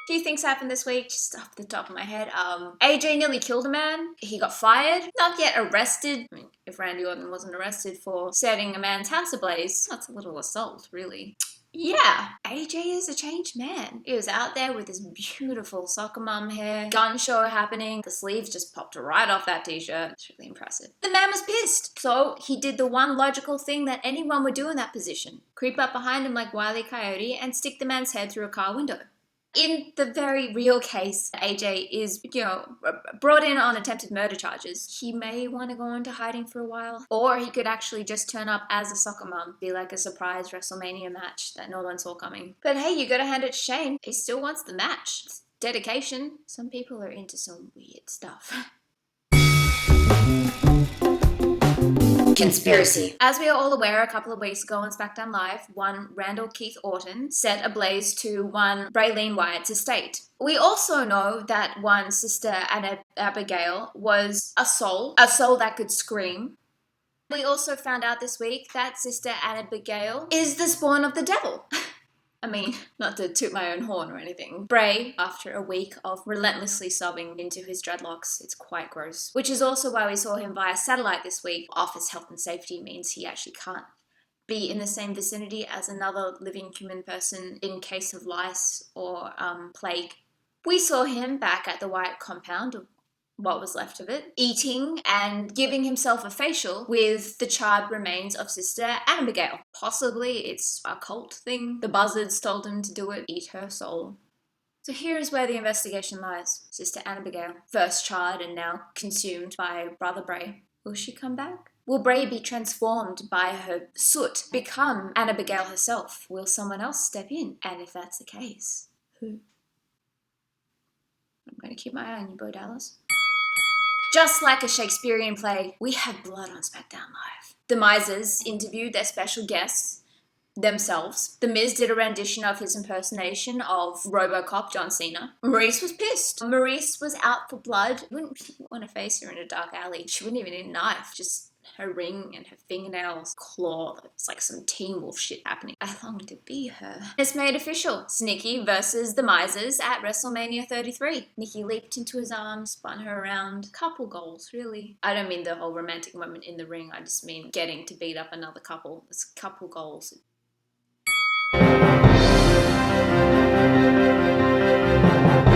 A few things happened this week, just off the top of my head. AJ nearly killed a man. He got fired. Not yet arrested. I mean, if Randy Orton wasn't arrested for setting a man's house ablaze, that's a little assault, really. Yeah, AJ is a changed man. He was out there with his beautiful soccer mom hair, gun show happening. The sleeves just popped right off that t-shirt. It's really impressive. The man was pissed. So he did the one logical thing that anyone would do in that position. Creep up behind him like Wile E. Coyote and stick the man's head through a car window. In the very real case, AJ is, brought in on attempted murder charges. He may want to go into hiding for a while. Or he could actually just turn up as a soccer mom. Be like a surprise WrestleMania match that no one saw coming. But hey, you gotta hand it to Shane. He still wants the match. It's dedication. Some people are into some weird stuff. Conspiracy. As we are all aware, a couple of weeks ago on SmackDown Live, one Randall Keith Orton set ablaze to one Bray Wyatt's estate. We also know that one Sister Abigail was a soul that could scream. We also found out this week that Sister Abigail is the spawn of the devil. I mean, not to toot my own horn or anything. Bray, after a week of relentlessly sobbing into his dreadlocks, it's quite gross. Which is also why we saw him via satellite this week. Office health and safety means he actually can't be in the same vicinity as another living human person in case of lice or plague. We saw him back at the Wyatt compound, what was left of it, eating and giving himself a facial with the charred remains of Sister Abigail. Possibly it's a cult thing. The buzzards told him to do it, eat her soul. So here is where the investigation lies. Sister Abigail, first charred and now consumed by Brother Bray. Will she come back? Will Bray be transformed by her soot, become Abigail herself? Will someone else step in? And if that's the case, who? I'm going to keep my eye on you, Bo Dallas. Just like a Shakespearean play, we have blood on SmackDown Live. The Mizers interviewed their special guests themselves. The Miz did a rendition of his impersonation of RoboCop John Cena. Maryse was pissed. Maryse was out for blood. You wouldn't want to face her in a dark alley. She wouldn't even need a knife. Just her ring and her fingernails claw. It's like some Teen Wolf shit happening. I long to be her. It's made official. It's Nikki versus the Mizers at WrestleMania 33. Nikki leaped into his arms, spun her around. Couple goals, really. I don't mean the whole romantic moment in the ring. I just mean getting to beat up another couple. It's couple goals.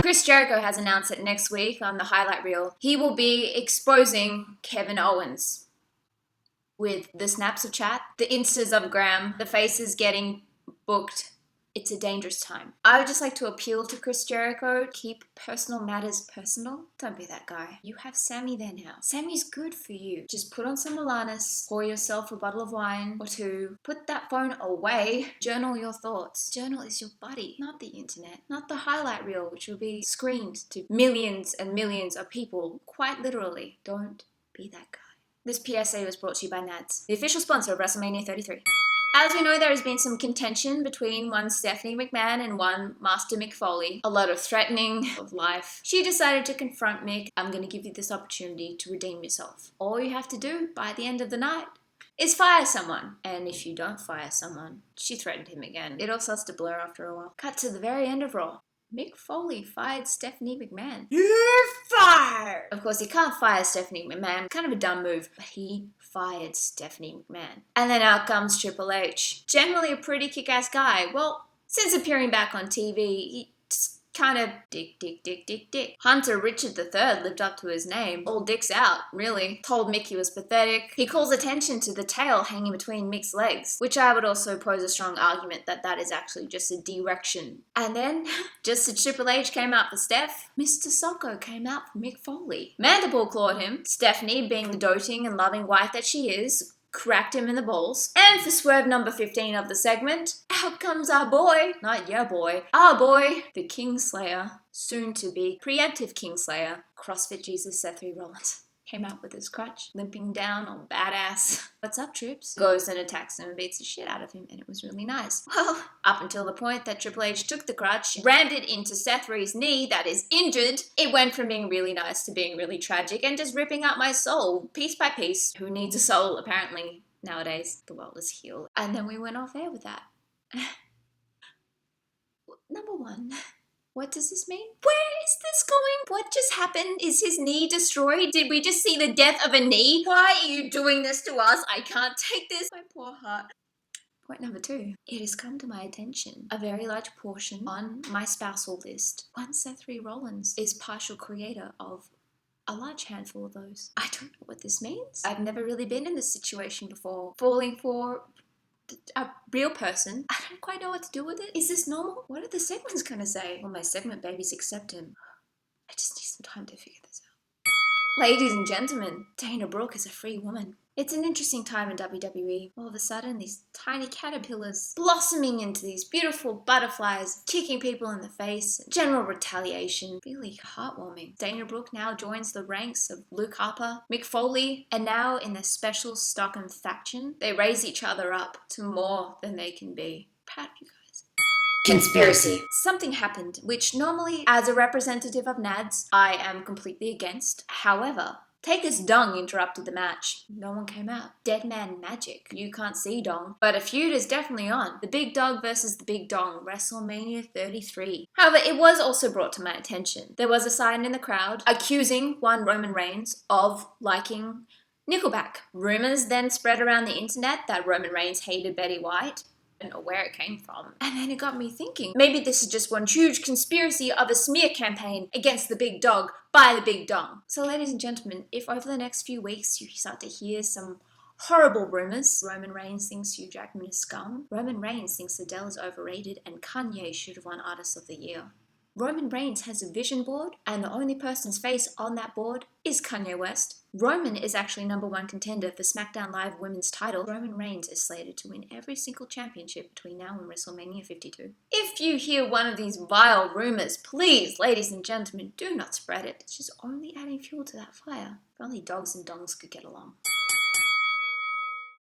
Chris Jericho has announced that next week on the highlight reel, he will be exposing Kevin Owens. With the snaps of chat, the instas of Graham, the faces getting booked. It's a dangerous time. I would just like to appeal to Chris Jericho. Keep personal matters personal. Don't be that guy. You have Sammy there now. Sammy's good for you. Just put on some Alanis, pour yourself a bottle of wine or two, put that phone away, journal your thoughts. Journal is your buddy, not the internet, not the highlight reel, which will be screened to millions and millions of people. Quite literally. Don't be that guy. This PSA was brought to you by Nads, the official sponsor of WrestleMania 33. As we know, there has been some contention between one Stephanie McMahon and one Master Mick Foley. A lot of threatening of life. She decided to confront Mick. I'm going to give you this opportunity to redeem yourself. All you have to do by the end of the night is fire someone. And if you don't fire someone, she threatened him again. It all starts to blur after a while. Cut to the very end of Raw. Mick Foley fired Stephanie McMahon. You're fired! Of course, he can't fire Stephanie McMahon. Kind of a dumb move. But he fired Stephanie McMahon. And then out comes Triple H. Generally a pretty kick-ass guy. Well, since appearing back on TV, he just kind of dick. Hunter Richard III lived up to his name. All dicks out, really. Told Mick he was pathetic. He calls attention to the tail hanging between Mick's legs, which I would also pose a strong argument that that is actually just a direction. And then, just as Triple H came out for Steph, Mr. Socko came out for Mick Foley. Mandible clawed him. Stephanie, being the doting and loving wife that she is, cracked him in the balls. And for swerve number 15 of the segment, out comes our boy, not your boy, our boy, the Kingslayer, soon to be preemptive Kingslayer, CrossFit Jesus Seth Rollins. Came out with his crutch, limping down, all badass. What's up, Trips? Goes and attacks him and beats the shit out of him, and it was really nice. Well, up until the point that Triple H took the crutch, rammed it into Seth Rollins' knee that is injured, it went from being really nice to being really tragic and just ripping out my soul, piece by piece. Who needs a soul, apparently? Nowadays, the world is healed. And then we went off air with that. Number one, What does this mean? Where is this going? What just happened? Is his knee destroyed? Did we just see the death of a knee? Why are you doing this to us? I can't take this. My poor heart. Point number 2. It has come to my attention, a very large portion on my spousal list. One Seth Rollins is partial creator of a large handful of those. I don't know what this means. I've never really been in this situation before. Falling for a real person. I don't quite know what to do with it. Is this normal? What are the segments gonna say? Will my segment babies accept him? I just need some time to figure this out. Ladies and gentlemen, Dana Brooke is a free woman. It's an interesting time in WWE. All of a sudden, these tiny caterpillars blossoming into these beautiful butterflies, kicking people in the face, general retaliation. Really heartwarming. Dana Brooke now joins the ranks of Luke Harper, Mick Foley, and now in the special Stockholm faction, they raise each other up to more than they can be. Proud of you guys. Conspiracy. Something happened, which normally, as a representative of NADS, I am completely against. However, Taker's dong interrupted the match. No one came out. Dead man magic. You can't see dong. But a feud is definitely on. The Big Dog versus the Big Dong. WrestleMania 33. However, it was also brought to my attention. There was a sign in the crowd accusing one Roman Reigns of liking Nickelback. Rumors then spread around the internet that Roman Reigns hated Betty White. I don't know where it came from. And then it got me thinking, maybe this is just one huge conspiracy of a smear campaign against the Big Dog by the Big Dong. So ladies and gentlemen, if over the next few weeks you start to hear some horrible rumors, Roman Reigns thinks Hugh Jackman is scum, Roman Reigns thinks Adele is overrated, and Kanye should have won Artist of the Year. Roman Reigns has a vision board, and the only person's face on that board is Kanye West. Roman is actually #1 contender for SmackDown Live Women's title. Roman Reigns is slated to win every single championship between now and WrestleMania 52. If you hear one of these vile rumors, please, ladies and gentlemen, do not spread it. It's just only adding fuel to that fire. If only dogs and dongs could get along.